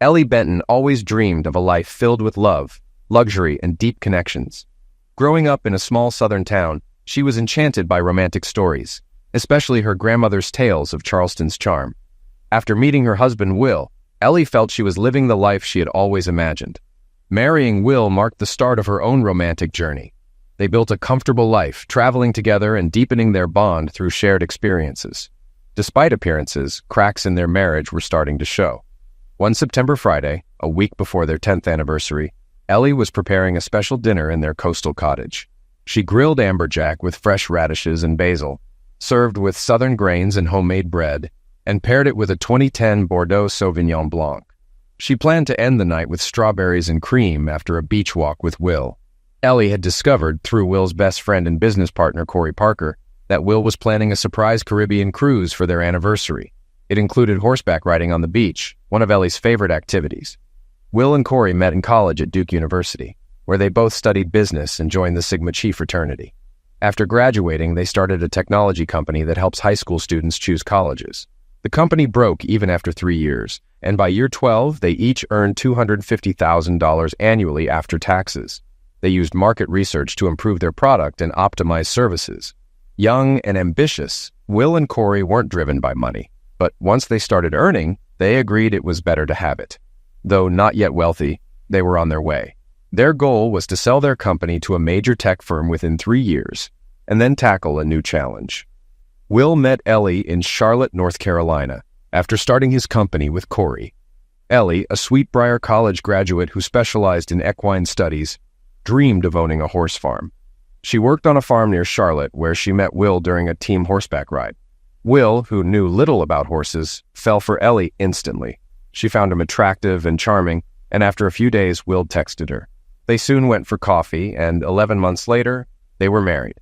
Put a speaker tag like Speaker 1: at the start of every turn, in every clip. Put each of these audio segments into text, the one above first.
Speaker 1: Ellie Benton always dreamed of a life filled with love, luxury, and deep connections. Growing up in a small southern town, she was enchanted by romantic stories, especially her grandmother's tales of Charleston's charm. After meeting her husband, Will, Ellie felt she was living the life she had always imagined. Marrying Will marked the start of her own romantic journey. They built a comfortable life, traveling together and deepening their bond through shared experiences. Despite appearances, cracks in their marriage were starting to show. One September Friday, a week before their 10th anniversary, Ellie was preparing a special dinner in their coastal cottage. She grilled amberjack with fresh radishes and basil, served with southern grains and homemade bread, and paired it with a 2010 Bordeaux Sauvignon Blanc. She planned to end the night with strawberries and cream after a beach walk with Will. Ellie had discovered, through Will's best friend and business partner Corey Parker, that Will was planning a surprise Caribbean cruise for their anniversary. It included horseback riding on the beach, one of Ellie's favorite activities. Will and Corey met in college at Duke University, where they both studied business and joined the Sigma Chi fraternity. After graduating, they started a technology company that helps high school students choose colleges. The company broke even after 3 years, and by year 12, they each earned $250,000 annually after taxes. They used market research to improve their product and optimize services. Young and ambitious, Will and Corey weren't driven by money. But once they started earning, they agreed it was better to have it. Though not yet wealthy, they were on their way. Their goal was to sell their company to a major tech firm within 3 years, and then tackle a new challenge. Will met Ellie in Charlotte, North Carolina, after starting his company with Corey. Ellie, a Sweetbriar College graduate who specialized in equine studies, dreamed of owning a horse farm. She worked on a farm near Charlotte where she met Will during a team horseback ride. Will, who knew little about horses, fell for Ellie instantly. She found him attractive and charming, and after a few days, Will texted her. They soon went for coffee, and 11 months later, they were married.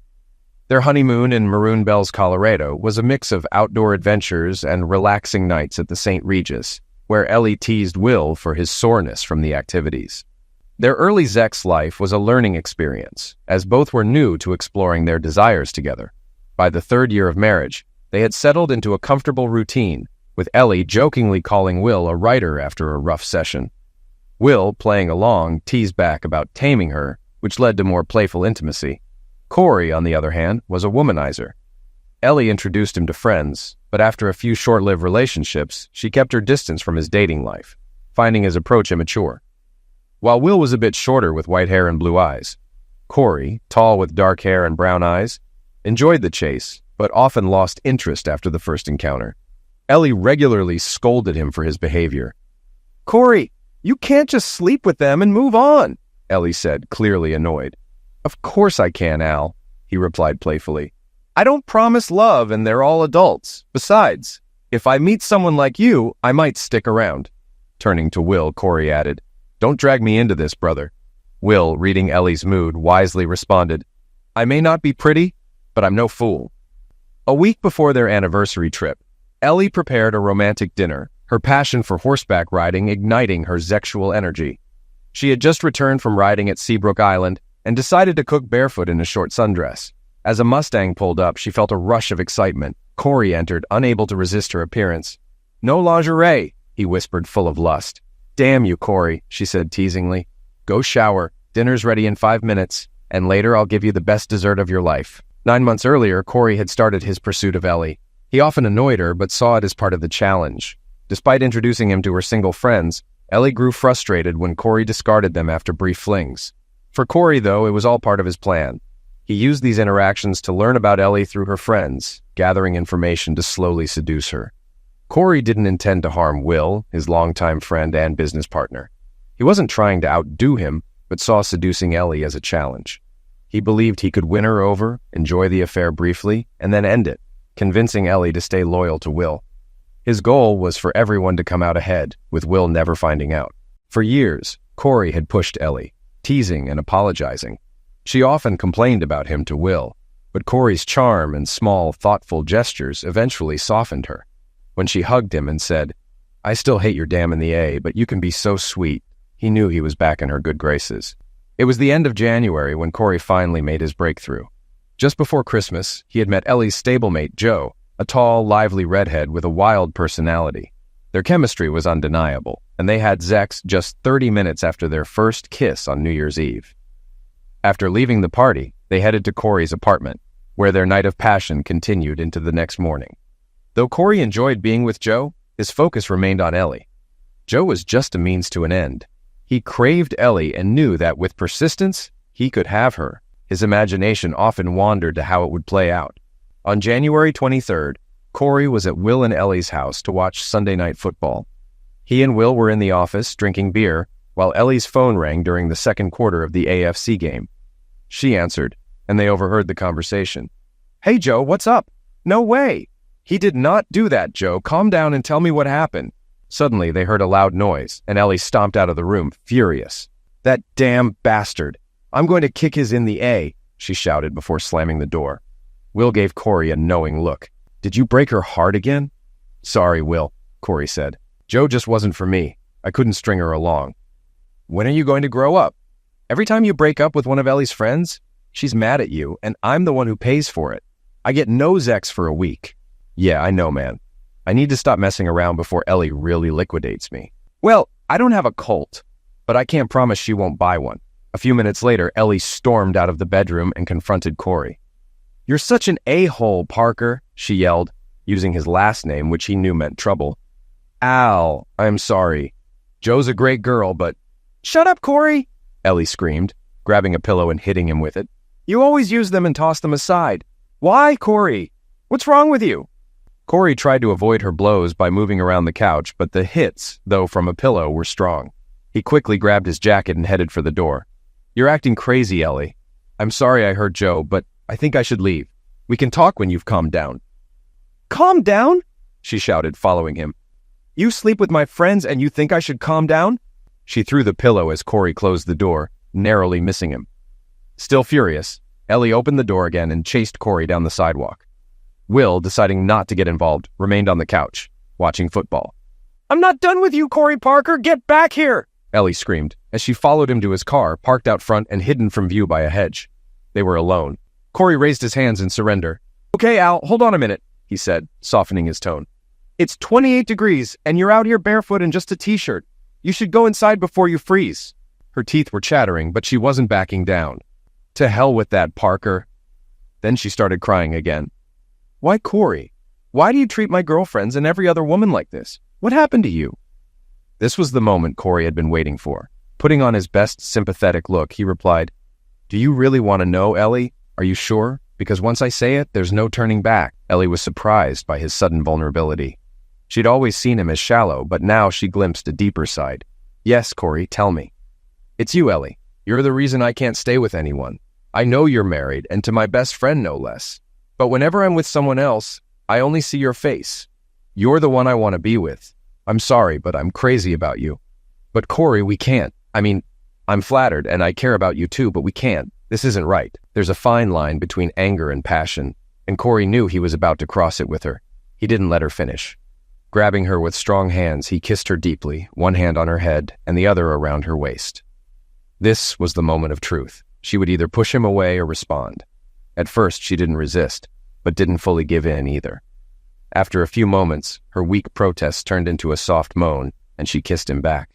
Speaker 1: Their honeymoon in Maroon Bells, Colorado, was a mix of outdoor adventures and relaxing nights at the St. Regis, where Ellie teased Will for his soreness from the activities. Their early sex life was a learning experience, as both were new to exploring their desires together. By the 3rd year of marriage, they had settled into a comfortable routine, with Ellie jokingly calling Will a writer after a rough session. Will, playing along, teased back about taming her, which led to more playful intimacy. Corey, on the other hand, was a womanizer. Ellie introduced him to friends, but after a few short-lived relationships, she kept her distance from his dating life, finding his approach immature. While Will was a bit shorter with white hair and blue eyes, Corey, tall with dark hair and brown eyes, enjoyed the chase, but often lost interest after the first encounter. Ellie regularly scolded him for his behavior. "Corey, you can't just sleep with them and move on," Ellie said, clearly annoyed. "Of course I can, Al," he replied playfully. "I don't promise love and they're all adults. Besides, if I meet someone like you, I might stick around." Turning to Will, Corey added, "Don't drag me into this, brother." Will, reading Ellie's mood, wisely responded, "I may not be pretty, but I'm no fool." A week before their anniversary trip, Ellie prepared a romantic dinner, her passion for horseback riding igniting her sexual energy. She had just returned from riding at Seabrook Island and decided to cook barefoot in a short sundress. As a Mustang pulled up, she felt a rush of excitement. Corey entered, unable to resist her appearance. "No lingerie," he whispered, full of lust. "Damn you, Corey," she said teasingly. "Go shower. Dinner's ready in 5 minutes, and later I'll give you the best dessert of your life." 9 months earlier, Corey had started his pursuit of Ellie. He often annoyed her, but saw it as part of the challenge. Despite introducing him to her single friends, Ellie grew frustrated when Corey discarded them after brief flings. For Corey, though, it was all part of his plan. He used these interactions to learn about Ellie through her friends, gathering information to slowly seduce her. Corey didn't intend to harm Will, his longtime friend and business partner. He wasn't trying to outdo him, but saw seducing Ellie as a challenge. He believed he could win her over, enjoy the affair briefly, and then end it, convincing Ellie to stay loyal to Will. His goal was for everyone to come out ahead, with Will never finding out. For years, Corey had pushed Ellie, teasing and apologizing. She often complained about him to Will, but Corey's charm and small, thoughtful gestures eventually softened her. When she hugged him and said, "I still hate your dam in the A, but you can be so sweet," he knew he was back in her good graces. It was the end of January when Corey finally made his breakthrough. Just before Christmas, he had met Ellie's stablemate, Joe, a tall, lively redhead with a wild personality. Their chemistry was undeniable, and they had sex just 30 minutes after their first kiss on New Year's Eve. After leaving the party, they headed to Corey's apartment, where their night of passion continued into the next morning. Though Corey enjoyed being with Joe, his focus remained on Ellie. Joe was just a means to an end. He craved Ellie and knew that with persistence, he could have her. His imagination often wandered to how it would play out. On January 23rd, Corey was at Will and Ellie's house to watch Sunday Night Football. He and Will were in the office drinking beer, while Ellie's phone rang during the second quarter of the AFC game. She answered, and they overheard the conversation. "Hey, Joe, what's up?" "No way." "He did not do that, Joe. Calm down and tell me what happened." Suddenly, they heard a loud noise, and Ellie stomped out of the room, furious. "That damn bastard. I'm going to kick his in the A," she shouted before slamming the door. Will gave Corey a knowing look. "Did you break her heart again?" "Sorry, Will," Corey said. "Joe just wasn't for me. I couldn't string her along." "When are you going to grow up? Every time you break up with one of Ellie's friends, she's mad at you, and I'm the one who pays for it. I get no Zex for a week." "Yeah, I know, man. I need to stop messing around before Ellie really liquidates me." "Well, I don't have a Colt, but I can't promise she won't buy one." A few minutes later, Ellie stormed out of the bedroom and confronted Corey. "You're such an a-hole, Parker," she yelled, using his last name, which he knew meant trouble. "Al, I'm sorry. Joe's a great girl, but—" "Shut up, Corey," Ellie screamed, grabbing a pillow and hitting him with it. "You always use them and toss them aside. Why, Corey? What's wrong with you?" Corey tried to avoid her blows by moving around the couch, but the hits, though from a pillow, were strong. He quickly grabbed his jacket and headed for the door. "You're acting crazy, Ellie. I'm sorry I hurt Joe, but I think I should leave. We can talk when you've calmed down." "Calm down?" she shouted, following him. "You sleep with my friends and you think I should calm down?" She threw the pillow as Corey closed the door, narrowly missing him. Still furious, Ellie opened the door again and chased Corey down the sidewalk. Will, deciding not to get involved, remained on the couch, watching football. "I'm not done with you, Corey Parker! Get back here!" Ellie screamed, as she followed him to his car, parked out front and hidden from view by a hedge. They were alone. Corey raised his hands in surrender. "Okay, Al, hold on a minute," he said, softening his tone. "It's 28 degrees, and you're out here barefoot in just a t-shirt. You should go inside before you freeze." Her teeth were chattering, but she wasn't backing down. "To hell with that, Parker." Then she started crying again. "Why, Corey? Why do you treat my girlfriends and every other woman like this? What happened to you?" This was the moment Corey had been waiting for. Putting on his best sympathetic look, he replied, "Do you really want to know, Ellie? Are you sure? Because once I say it, there's no turning back." Ellie was surprised by his sudden vulnerability. She'd always seen him as shallow, but now she glimpsed a deeper side. "Yes, Corey, tell me." "It's you, Ellie. You're the reason I can't stay with anyone. I know you're married, and to my best friend no less. But whenever I'm with someone else, I only see your face. You're the one I want to be with. I'm sorry, but I'm crazy about you." "But Corey, we can't. I mean, I'm flattered, and I care about you too, but we can't. This isn't right." There's a fine line between anger and passion, and Corey knew he was about to cross it with her. He didn't let her finish. Grabbing her with strong hands, he kissed her deeply, one hand on her head and the other around her waist. This was the moment of truth. She would either push him away or respond. At first, she didn't resist, but didn't fully give in either. After a few moments, her weak protest turned into a soft moan, and she kissed him back.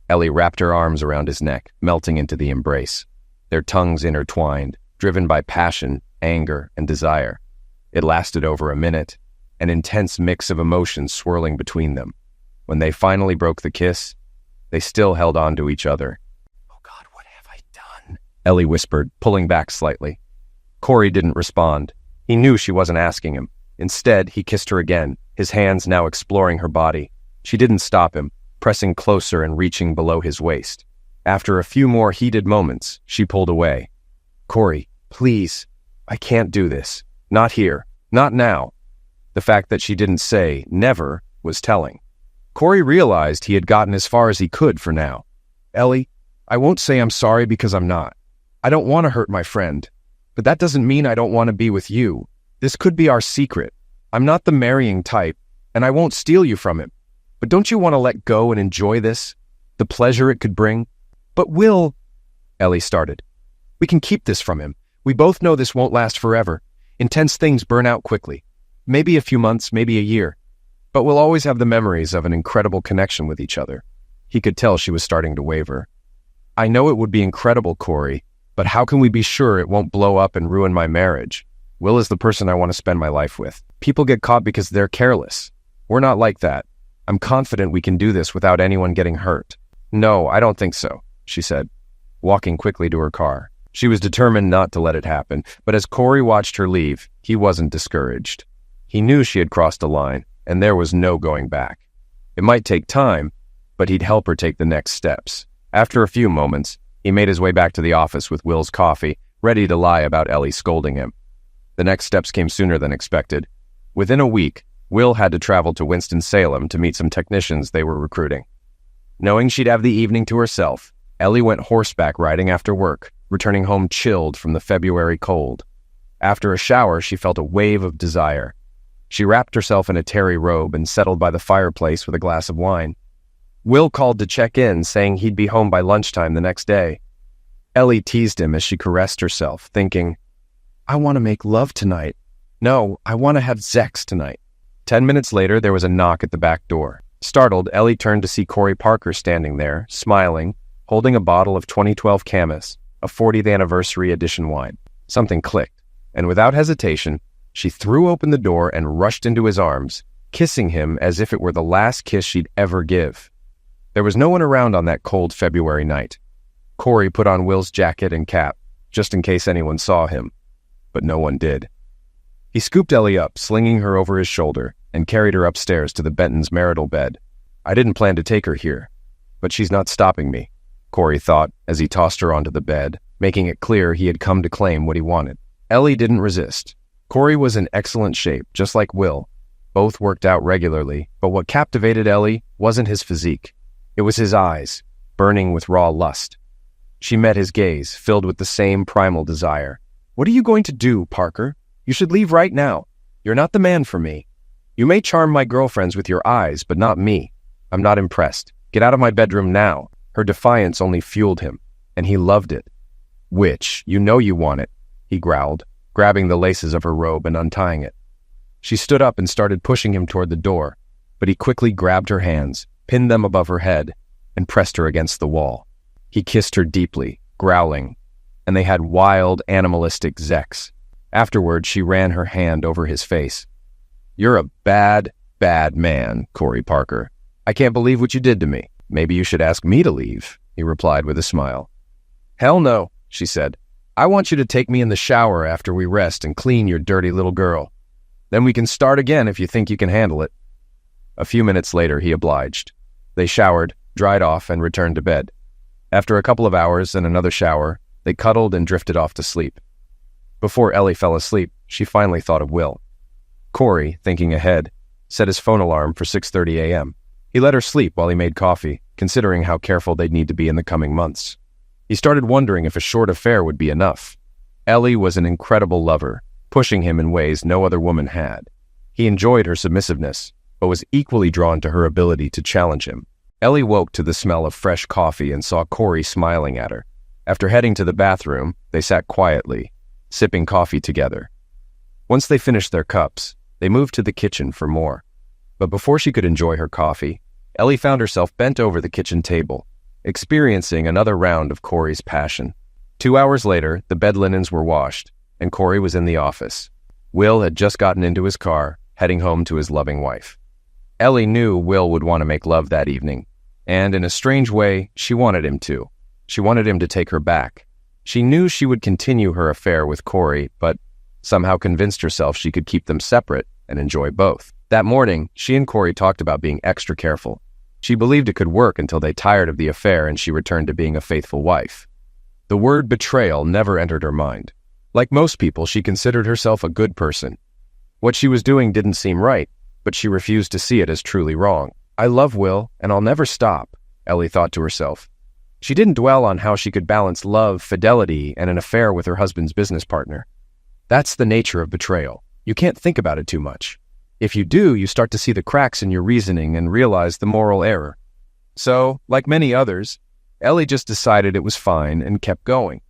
Speaker 1: Ellie wrapped her arms around his neck, melting into the embrace. Their tongues intertwined, driven by passion, anger, and desire. It lasted over a minute, an intense mix of emotions swirling between them. When they finally broke the kiss, they still held on to each other. "Oh God, what have I done?" Ellie whispered, pulling back slightly. Corey didn't respond. He knew she wasn't asking him. Instead, he kissed her again, his hands now exploring her body. She didn't stop him, pressing closer and reaching below his waist. After a few more heated moments, she pulled away. "Corey, please, I can't do this. Not here. Not now." The fact that she didn't say never was telling. Corey realized he had gotten as far as he could for now. "Ellie, I won't say I'm sorry because I'm not. I don't want to hurt my friend. But that doesn't mean I don't want to be with you. This could be our secret. I'm not the marrying type, and I won't steal you from him. But don't you want to let go and enjoy this? The pleasure it could bring?" "But Will," Ellie started. "We can keep this from him. We both know this won't last forever. Intense things burn out quickly. Maybe a few months, maybe a year. But we'll always have the memories of an incredible connection with each other. He could tell she was starting to waver. I know it would be incredible, Corey, but how can we be sure it won't blow up and ruin my marriage? Will is the person I want to spend my life with. People get caught because they're careless. We're not like that. I'm confident we can do this without anyone getting hurt. No, I don't think so, she said, walking quickly to her car. She was determined not to let it happen, but as Corey watched her leave, he wasn't discouraged. He knew she had crossed a line, and there was no going back. It might take time, but he'd help her take the next steps. After a few moments, he made his way back to the office with Will's coffee, ready to lie about Ellie scolding him. The next steps came sooner than expected. Within a week, Will had to travel to Winston-Salem to meet some technicians they were recruiting. Knowing she'd have the evening to herself, Ellie went horseback riding after work, returning home chilled from the February cold. After a shower, she felt a wave of desire. She wrapped herself in a terry robe and settled by the fireplace with a glass of wine. Will called to check in, saying he'd be home by lunchtime the next day. Ellie teased him as she caressed herself, thinking, I want to make love tonight. No, I want to have sex tonight. 10 minutes later, there was a knock at the back door. Startled, Ellie turned to see Corey Parker standing there, smiling, holding a bottle of 2012 Camus, a 40th anniversary edition wine. Something clicked, and without hesitation, she threw open the door and rushed into his arms, kissing him as if it were the last kiss she'd ever give. There was no one around on that cold February night. Corey put on Will's jacket and cap, just in case anyone saw him, but no one did. He scooped Ellie up, slinging her over his shoulder, and carried her upstairs to the Bentons' marital bed. I didn't plan to take her here, but she's not stopping me, Corey thought as he tossed her onto the bed, making it clear he had come to claim what he wanted. Ellie didn't resist. Corey was in excellent shape, just like Will. Both worked out regularly, but what captivated Ellie wasn't his physique. It was his eyes, burning with raw lust. She met his gaze, filled with the same primal desire. What are you going to do, Parker? You should leave right now. You're not the man for me. You may charm my girlfriends with your eyes, but not me. I'm not impressed. Get out of my bedroom now. Her defiance only fueled him, and he loved it. Which, you know you want it, he growled, grabbing the laces of her robe and untying it. She stood up and started pushing him toward the door, but he quickly grabbed her hands, pinned them above her head, and pressed her against the wall. He kissed her deeply, growling, and they had wild, animalistic sex. Afterward, she ran her hand over his face. You're a bad, bad man, Corey Parker. I can't believe what you did to me. Maybe you should ask me to leave, he replied with a smile. Hell no, she said. I want you to take me in the shower after we rest and clean your dirty little girl. Then we can start again if you think you can handle it. A few minutes later, he obliged. They showered, dried off, and returned to bed. After a couple of hours and another shower, they cuddled and drifted off to sleep. Before Ellie fell asleep, she finally thought of Will. Corey, thinking ahead, set his phone alarm for 6:30 a.m. He let her sleep while he made coffee, considering how careful they'd need to be in the coming months. He started wondering if a short affair would be enough. Ellie was an incredible lover, pushing him in ways no other woman had. He enjoyed her submissiveness, but was equally drawn to her ability to challenge him. Ellie woke to the smell of fresh coffee and saw Corey smiling at her. After heading to the bathroom, they sat quietly, sipping coffee together. Once they finished their cups, they moved to the kitchen for more. But before she could enjoy her coffee, Ellie found herself bent over the kitchen table, experiencing another round of Corey's passion. 2 hours later, the bed linens were washed, and Corey was in the office. Will had just gotten into his car, heading home to his loving wife. Ellie knew Will would want to make love that evening, and in a strange way, she wanted him to. She wanted him to take her back. She knew she would continue her affair with Corey, but somehow convinced herself she could keep them separate and enjoy both. That morning, she and Corey talked about being extra careful. She believed it could work until they tired of the affair and she returned to being a faithful wife. The word betrayal never entered her mind. Like most people, she considered herself a good person. What she was doing didn't seem right, but she refused to see it as truly wrong. I love Will, and I'll never stop, Ellie thought to herself. She didn't dwell on how she could balance love, fidelity, and an affair with her husband's business partner. That's the nature of betrayal. You can't think about it too much. If you do, you start to see the cracks in your reasoning and realize the moral error. So, like many others, Ellie just decided it was fine and kept going.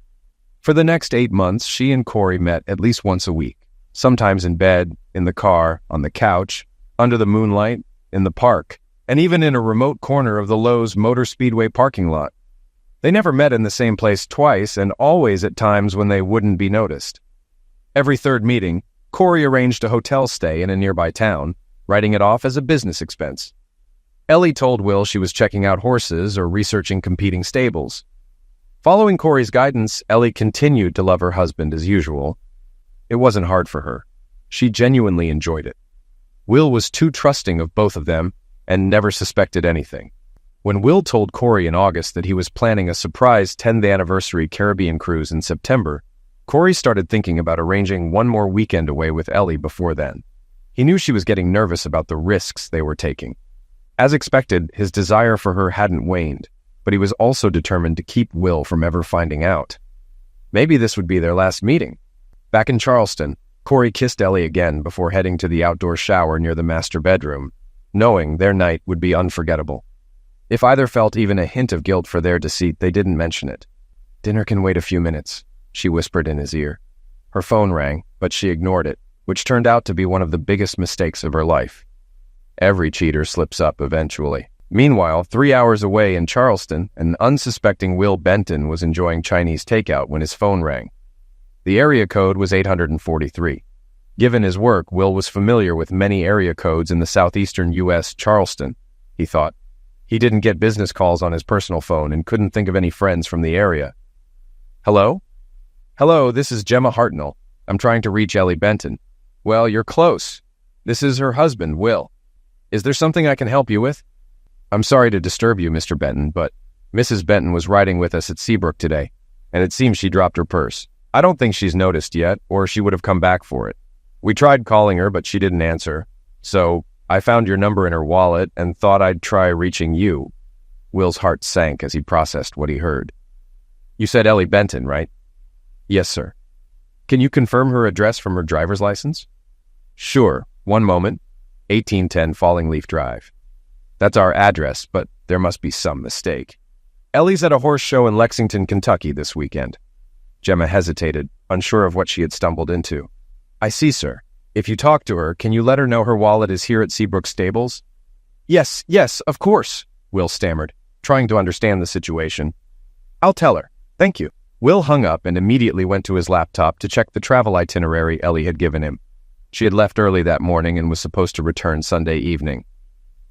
Speaker 1: For the next 8 months, she and Corey met at least once a week, sometimes in bed, in the car, on the couch, under the moonlight, in the park, and even in a remote corner of the Lowe's Motor Speedway parking lot. They never met in the same place twice, and always at times when they wouldn't be noticed. Every third meeting, Corey arranged a hotel stay in a nearby town, writing it off as a business expense. Ellie told Will she was checking out horses or researching competing stables. Following Corey's guidance, Ellie continued to love her husband as usual. It wasn't hard for her. She genuinely enjoyed it. Will was too trusting of both of them and never suspected anything. When Will told Corey in August that he was planning a surprise 10th anniversary Caribbean cruise in September, Corey started thinking about arranging one more weekend away with Ellie before then. He knew she was getting nervous about the risks they were taking. As expected, his desire for her hadn't waned, but he was also determined to keep Will from ever finding out. Maybe this would be their last meeting. Back in Charleston, Corey kissed Ellie again before heading to the outdoor shower near the master bedroom, knowing their night would be unforgettable. If either felt even a hint of guilt for their deceit, they didn't mention it. "Dinner can wait a few minutes," she whispered in his ear. Her phone rang, but she ignored it, which turned out to be one of the biggest mistakes of her life. Every cheater slips up eventually. Meanwhile, 3 hours away in Charleston, an unsuspecting Will Benton was enjoying Chinese takeout when his phone rang. The area code was 843. Given his work, Will was familiar with many area codes in the southeastern U.S. Charleston, he thought. He didn't get business calls on his personal phone and couldn't think of any friends from the area. "Hello? Hello, this is Gemma Hartnell. I'm trying to reach Ellie Benton." "Well, you're close. This is her husband, Will. Is there something I can help you with?" "I'm sorry to disturb you, Mr. Benton, but Mrs. Benton was riding with us at Seabrook today, and it seems she dropped her purse. I don't think she's noticed yet, or she would have come back for it. We tried calling her, but she didn't answer. So I found your number in her wallet and thought I'd try reaching you." Will's heart sank as he processed what he heard. "You said Ellie Benton, right?" "Yes, sir." "Can you confirm her address from her driver's license?" "Sure. One moment. 1810 Falling Leaf Drive. That's our address, but there must be some mistake. Ellie's at a horse show in Lexington, Kentucky this weekend." Gemma hesitated, unsure of what she had stumbled into. "I see, sir. If you talk to her, can you let her know her wallet is here at Seabrook Stables?" Yes, of course," Will stammered, trying to understand the situation. "I'll tell her. Thank you." Will hung up and immediately went to his laptop to check the travel itinerary Ellie had given him. She had left early that morning and was supposed to return Sunday evening.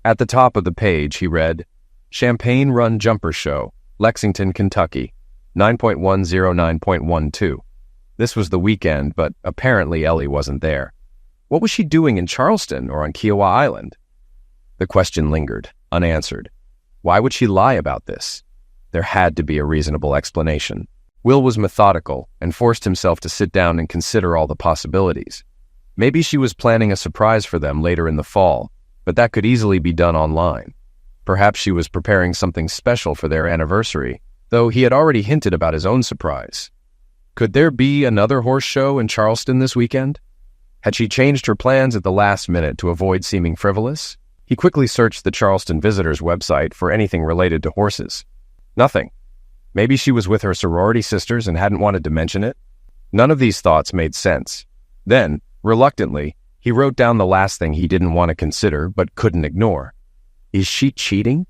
Speaker 1: At the top of the page, he read, "Champagne Run Jumper Show, Lexington, Kentucky, 9.109.12. This was the weekend, but apparently Ellie wasn't there. What was she doing in Charleston or on Kiowa Island? The question lingered, unanswered. Why would she lie about this? There had to be a reasonable explanation. Will was methodical and forced himself to sit down and consider all the possibilities. Maybe she was planning a surprise for them later in the fall, but that could easily be done online. Perhaps she was preparing something special for their anniversary, though he had already hinted about his own surprise. Could there be another horse show in Charleston this weekend? Had she changed her plans at the last minute to avoid seeming frivolous? He quickly searched the Charleston Visitors website for anything related to horses. Nothing. Maybe she was with her sorority sisters and hadn't wanted to mention it? None of these thoughts made sense. Then, reluctantly, he wrote down the last thing he didn't want to consider but couldn't ignore. Is she cheating?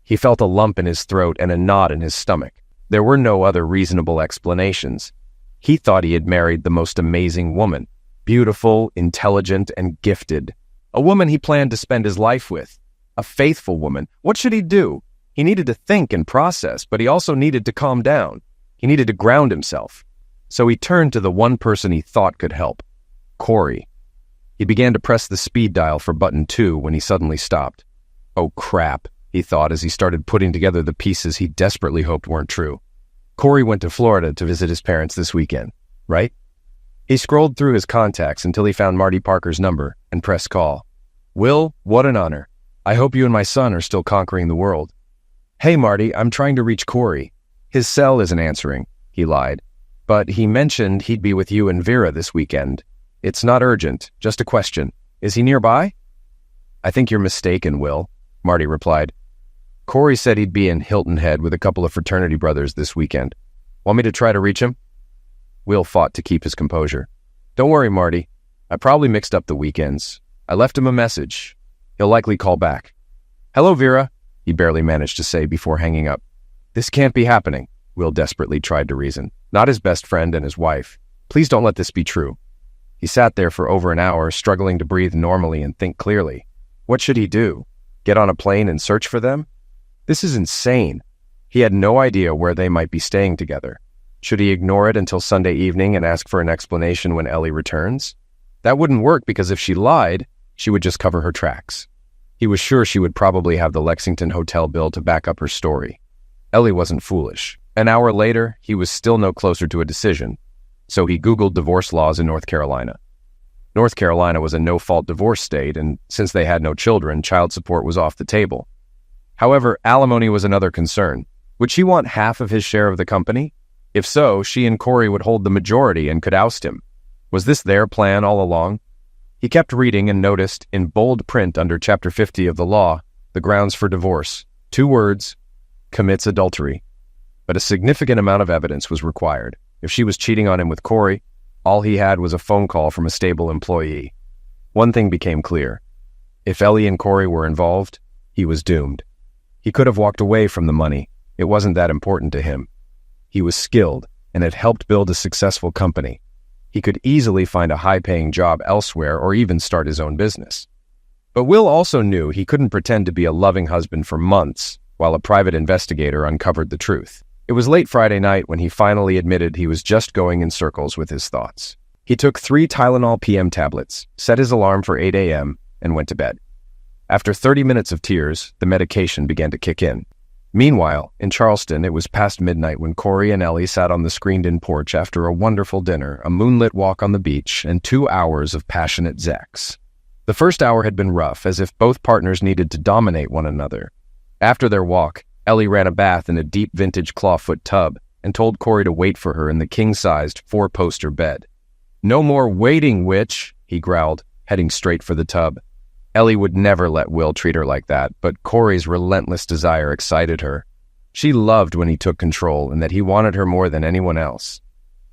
Speaker 1: He felt a lump in his throat and a knot in his stomach. There were no other reasonable explanations. He thought he had married the most amazing woman, beautiful, intelligent, and gifted. A woman he planned to spend his life with. A faithful woman. What should he do? He needed to think and process, but he also needed to calm down. He needed to ground himself. So he turned to the one person he thought could help. Corey. He began to press the speed dial for button 2 when he suddenly stopped. Oh crap, he thought as he started putting together the pieces he desperately hoped weren't true. Corey went to Florida to visit his parents this weekend, right? He scrolled through his contacts until he found Marty Parker's number and pressed call. Will, what an honor. I hope you and my son are still conquering the world. Hey Marty, I'm trying to reach Corey. His cell isn't answering, he lied. But he mentioned he'd be with you and Vera this weekend. It's not urgent, just a question. Is he nearby? I think you're mistaken, Will, Marty replied. Corey said he'd be in Hilton Head with a couple of fraternity brothers this weekend. Want me to try to reach him? Will fought to keep his composure. Don't worry, Marty. I probably mixed up the weekends. I left him a message. He'll likely call back. "Hello, Vera," he barely managed to say before hanging up. "This can't be happening," Will desperately tried to reason. "Not his best friend and his wife. Please don't let this be true." He sat there for over an hour, struggling to breathe normally and think clearly. What should he do? Get on a plane and search for them? This is insane. He had no idea where they might be staying together. Should he ignore it until Sunday evening and ask for an explanation when Ellie returns? That wouldn't work because if she lied, she would just cover her tracks. He was sure she would probably have the Lexington hotel bill to back up her story. Ellie wasn't foolish. An hour later, he was still no closer to a decision, so he Googled divorce laws in North Carolina. North Carolina was a no-fault divorce state, and since they had no children, child support was off the table. However, alimony was another concern. Would she want half of his share of the company? If so, she and Corey would hold the majority and could oust him. Was this their plan all along? He kept reading and noticed, in bold print under Chapter 50 of the law, the grounds for divorce. 2 words: commits adultery. But a significant amount of evidence was required. If she was cheating on him with Corey, all he had was a phone call from a stable employee. One thing became clear. If Ellie and Corey were involved, he was doomed. He could have walked away from the money. It wasn't that important to him. He was skilled and had helped build a successful company. He could easily find a high-paying job elsewhere or even start his own business. But Will also knew he couldn't pretend to be a loving husband for months while a private investigator uncovered the truth. It was late Friday night when he finally admitted he was just going in circles with his thoughts. He took 3 Tylenol PM tablets, set his alarm for 8 a.m., and went to bed. After 30 minutes of tears, the medication began to kick in. Meanwhile, in Charleston, it was past midnight when Corey and Ellie sat on the screened-in porch after a wonderful dinner, a moonlit walk on the beach, and 2 hours of passionate sex. The first hour had been rough, as if both partners needed to dominate one another. After their walk, Ellie ran a bath in a deep vintage clawfoot tub and told Corey to wait for her in the king-sized 4-poster bed. "No more waiting, witch," he growled, heading straight for the tub. Ellie would never let Will treat her like that, but Corey's relentless desire excited her. She loved when he took control and that he wanted her more than anyone else.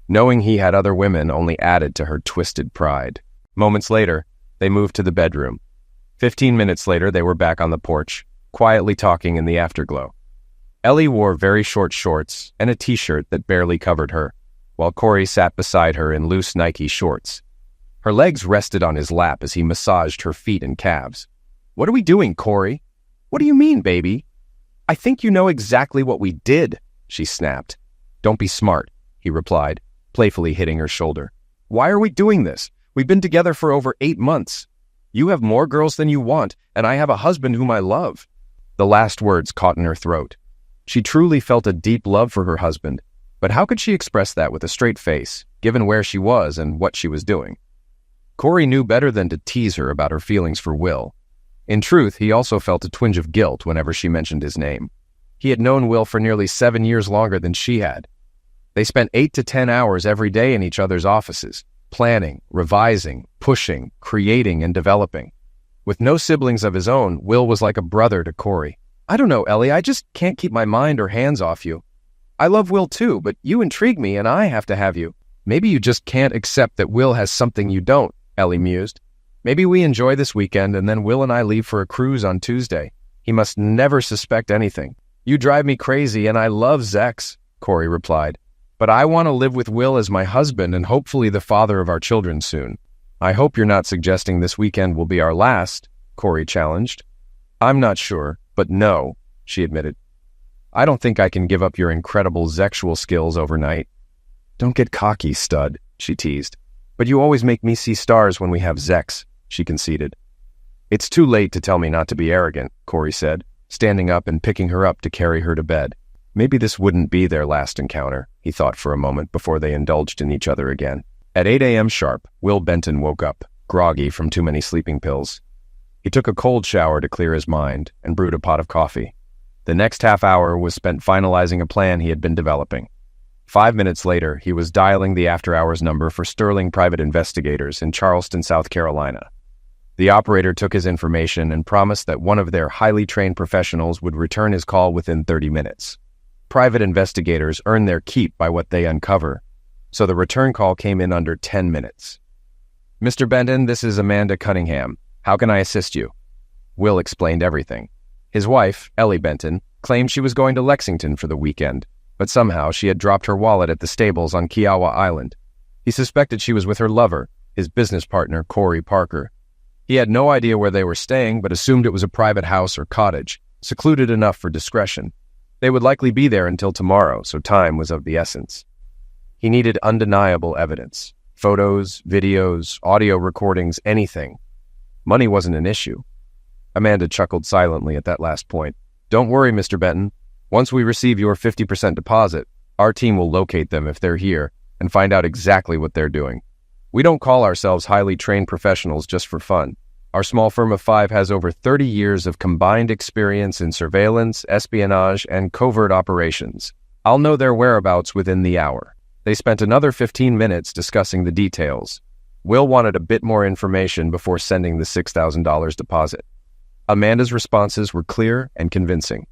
Speaker 1: Knowing he had other women only added to her twisted pride. Moments later, they moved to the bedroom. 15 minutes later, they were back on the porch, quietly talking in the afterglow. Ellie wore very short shorts and a t-shirt that barely covered her, while Corey sat beside her in loose Nike shorts. Her legs rested on his lap as he massaged her feet and calves. "What are we doing, Corey?" "What do you mean, baby?" "I think you know exactly what we did," she snapped. "Don't be smart," he replied, playfully hitting her shoulder. "Why are we doing this? We've been together for over 8 months. You have more girls than you want, and I have a husband whom I love." The last words caught in her throat. She truly felt a deep love for her husband, but how could she express that with a straight face, given where she was and what she was doing? Corey knew better than to tease her about her feelings for Will. In truth, he also felt a twinge of guilt whenever she mentioned his name. He had known Will for nearly 7 years longer than she had. They spent 8 to 10 hours every day in each other's offices, planning, revising, pushing, creating, and developing. With no siblings of his own, Will was like a brother to Corey. "I don't know, Ellie, I just can't keep my mind or hands off you. I love Will too, but you intrigue me and I have to have you." "Maybe you just can't accept that Will has something you don't," Ellie mused. "Maybe we enjoy this weekend and then Will and I leave for a cruise on Tuesday. He must never suspect anything." "You drive me crazy and I love Zex," Corey replied. "But I want to live with Will as my husband and hopefully the father of our children soon." "I hope you're not suggesting this weekend will be our last," Corey challenged. "I'm not sure, but no," she admitted. "I don't think I can give up your incredible sexual skills overnight." "Don't get cocky, stud," she teased. "But you always make me see stars when we have Zex," she conceded. "It's too late to tell me not to be arrogant," Corey said, standing up and picking her up to carry her to bed. Maybe this wouldn't be their last encounter, he thought for a moment before they indulged in each other again. At 8 a.m. sharp, Will Benton woke up, groggy from too many sleeping pills. He took a cold shower to clear his mind and brewed a pot of coffee. The next half hour was spent finalizing a plan he had been developing. 5 minutes later, he was dialing the after-hours number for Sterling Private Investigators in Charleston, South Carolina. The operator took his information and promised that one of their highly trained professionals would return his call within 30 minutes. Private investigators earn their keep by what they uncover, so the return call came in under 10 minutes. "Mr. Benton, this is Amanda Cunningham. How can I assist you?" Will explained everything. His wife, Ellie Benton, claimed she was going to Lexington for the weekend, but somehow she had dropped her wallet at the stables on Kiowa Island. He suspected she was with her lover, his business partner, Corey Parker. He had no idea where they were staying, but assumed it was a private house or cottage, secluded enough for discretion. They would likely be there until tomorrow, so time was of the essence. He needed undeniable evidence. Photos, videos, audio recordings, anything. Money wasn't an issue. Amanda chuckled silently at that last point. Don't worry, Mr. Benton. Once we receive your 50% deposit, our team will locate them if they're here and find out exactly what they're doing. We don't call ourselves highly trained professionals just for fun. Our small firm of 5 has over 30 years of combined experience in surveillance, espionage, and covert operations. I'll know their whereabouts within the hour. They spent another 15 minutes discussing the details. Will wanted a bit more information before sending the $6,000 deposit. Amanda's responses were clear and convincing.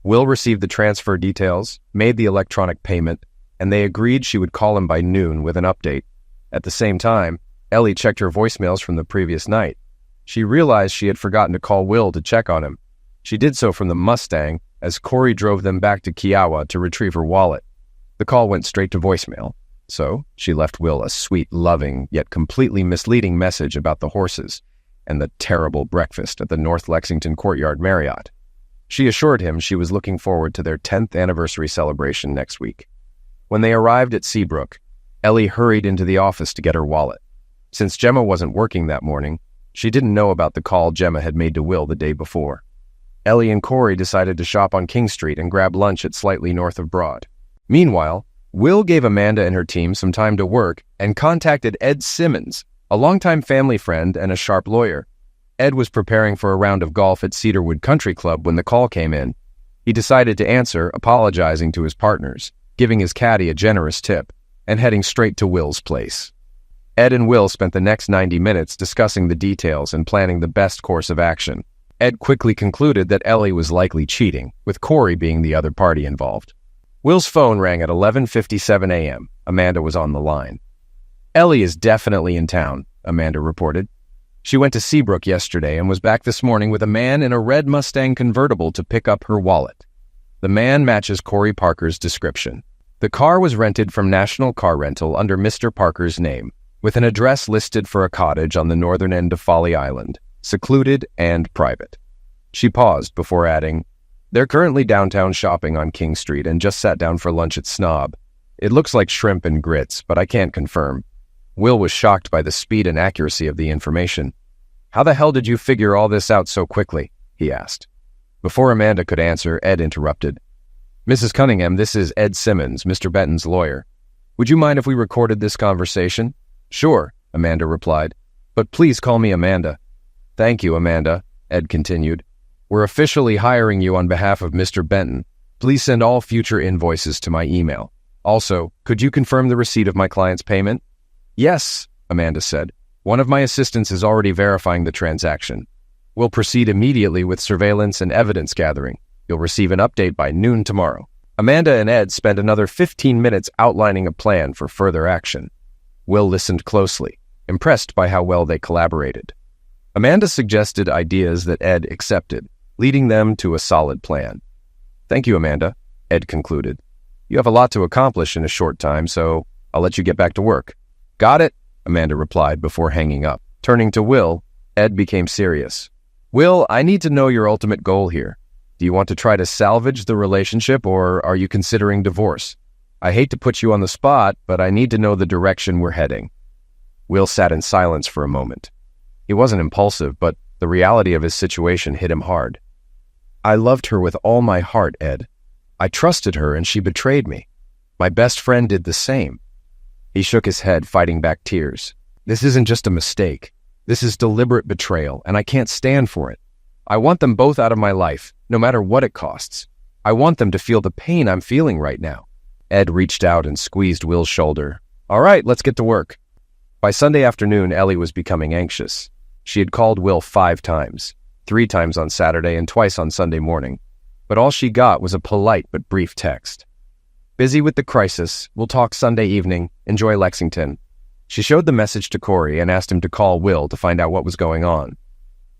Speaker 1: Will received the transfer details, made the electronic payment, and they agreed she would call him by noon with an update. At the same time, Ellie checked her voicemails from the previous night. She realized she had forgotten to call Will to check on him. She did so from the Mustang as Corey drove them back to Kiowa to retrieve her wallet. The call went straight to voicemail, so she left Will a sweet, loving, yet completely misleading message about the horses and the terrible breakfast at the North Lexington Courtyard Marriott. She assured him she was looking forward to their 10th anniversary celebration next week. When they arrived at Seabrook, Ellie hurried into the office to get her wallet. Since Gemma wasn't working that morning, she didn't know about the call Gemma had made to Will the day before. Ellie and Corey decided to shop on King Street and grab lunch at slightly north of Broad. Meanwhile, Will gave Amanda and her team some time to work and contacted Ed Simmons, a longtime family friend and a sharp lawyer. Ed was preparing for a round of golf at Cedarwood Country Club when the call came in. He decided to answer, apologizing to his partners, giving his caddy a generous tip, and heading straight to Will's place. Ed and Will spent the next 90 minutes discussing the details and planning the best course of action. Ed quickly concluded that Ellie was likely cheating, with Corey being the other party involved. Will's phone rang at 11:57 a.m. Amanda was on the line. Ellie is definitely in town, Amanda reported. She went to Seabrook yesterday and was back this morning with a man in a red Mustang convertible to pick up her wallet. The man matches Corey Parker's description. The car was rented from National Car Rental under Mr. Parker's name, with an address listed for a cottage on the northern end of Folly Island, secluded and private. She paused before adding, "They're currently downtown shopping on King Street and just sat down for lunch at Snob. It looks like shrimp and grits, but I can't confirm." Will was shocked by the speed and accuracy of the information. "How the hell did you figure all this out so quickly?" he asked. Before Amanda could answer, Ed interrupted. "Mrs. Cunningham, this is Ed Simmons, Mr. Benton's lawyer. Would you mind if we recorded this conversation?" "Sure," Amanda replied, "but please call me Amanda." "Thank you, Amanda," Ed continued. "We're officially hiring you on behalf of Mr. Benton. Please send all future invoices to my email. Also, could you confirm the receipt of my client's payment?" "Yes," Amanda said. "One of my assistants is already verifying the transaction. We'll proceed immediately with surveillance and evidence gathering. You'll receive an update by noon tomorrow." Amanda and Ed spent another 15 minutes outlining a plan for further action. Will listened closely, impressed by how well they collaborated. Amanda suggested ideas that Ed accepted, leading them to a solid plan. "Thank you, Amanda," Ed concluded. "You have a lot to accomplish in a short time, so I'll let you get back to work." "Got it," Amanda replied before hanging up. Turning to Will, Ed became serious. "Will, I need to know your ultimate goal here. Do you want to try to salvage the relationship, or are you considering divorce? I hate to put you on the spot, but I need to know the direction we're heading." Will sat in silence for a moment. He wasn't impulsive, but the reality of his situation hit him hard. "I loved her with all my heart, Ed. I trusted her and she betrayed me. My best friend did the same." He shook his head, fighting back tears. "This isn't just a mistake. This is deliberate betrayal, and I can't stand for it. I want them both out of my life, no matter what it costs. I want them to feel the pain I'm feeling right now." Ed reached out and squeezed Will's shoulder. "All right, let's get to work." By Sunday afternoon, Ellie was becoming anxious. She had called Will 5 times, 3 times on Saturday and twice on Sunday morning, but all she got was a polite but brief text. "Busy with the crisis. We'll talk Sunday evening. Enjoy Lexington." She showed the message to Corey and asked him to call Will to find out what was going on.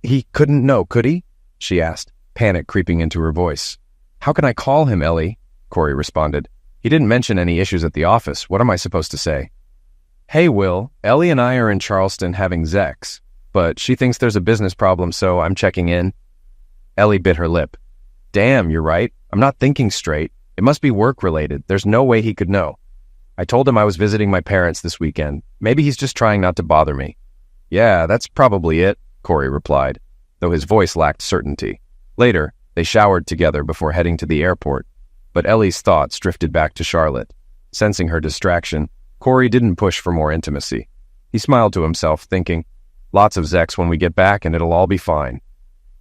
Speaker 1: He couldn't know, could he? She asked, panic creeping into her voice. How can I call him, Ellie? Corey responded. He didn't mention any issues at the office. What am I supposed to say? Hey, Will, Ellie and I are in Charleston having Zex, but she thinks there's a business problem, so I'm checking in. Ellie bit her lip. Damn, you're right. I'm not thinking straight. It must be work-related. There's no way he could know. I told him I was visiting my parents this weekend. Maybe he's just trying not to bother me. Yeah, that's probably it, Corey replied, though his voice lacked certainty. Later, they showered together before heading to the airport, but Ellie's thoughts drifted back to Charlotte. Sensing her distraction, Corey didn't push for more intimacy. He smiled to himself, thinking, lots of Zex when we get back and it'll all be fine.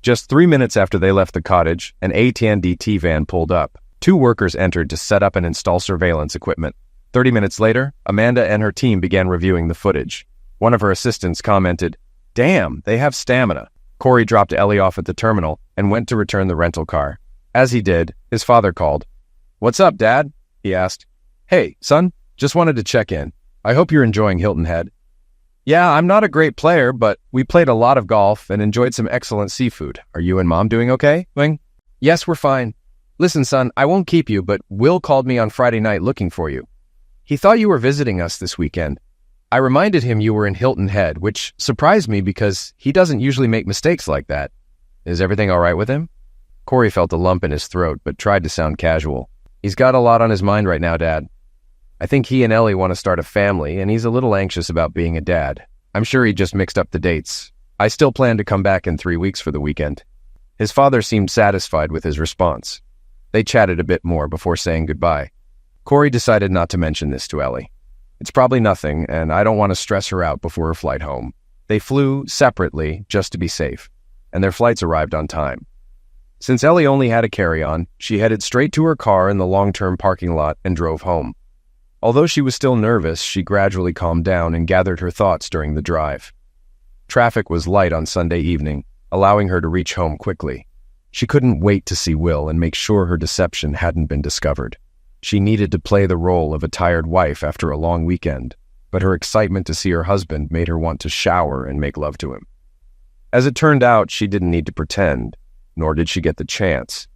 Speaker 1: Just 3 minutes after they left the cottage, an AT&T van pulled up. 2 workers entered to set up and install surveillance equipment. 30 minutes later, Amanda and her team began reviewing the footage. One of her assistants commented, Damn, they have stamina. Corey dropped Ellie off at the terminal and went to return the rental car. As he did, his father called. What's up, Dad? He asked. Hey, son, just wanted to check in. I hope you're enjoying Hilton Head. Yeah, I'm not a great player, but we played a lot of golf and enjoyed some excellent seafood. Are you and Mom doing okay, Wing? Yes, we're fine. Listen, son, I won't keep you, but Will called me on Friday night looking for you. He thought you were visiting us this weekend. I reminded him you were in Hilton Head, which surprised me because he doesn't usually make mistakes like that. Is everything all right with him? Corey felt a lump in his throat, but tried to sound casual. He's got a lot on his mind right now, Dad. I think he and Ellie want to start a family, and he's a little anxious about being a dad. I'm sure he just mixed up the dates. I still plan to come back in 3 weeks for the weekend. His father seemed satisfied with his response. They chatted a bit more before saying goodbye. Corey decided not to mention this to Ellie. It's probably nothing, and I don't want to stress her out before her flight home. They flew separately just to be safe, and their flights arrived on time. Since Ellie only had a carry-on, she headed straight to her car in the long-term parking lot and drove home. Although she was still nervous, she gradually calmed down and gathered her thoughts during the drive. Traffic was light on Sunday evening, allowing her to reach home quickly. She couldn't wait to see Will and make sure her deception hadn't been discovered. She needed to play the role of a tired wife after a long weekend, but her excitement to see her husband made her want to shower and make love to him. As it turned out, she didn't need to pretend, nor did she get the chance.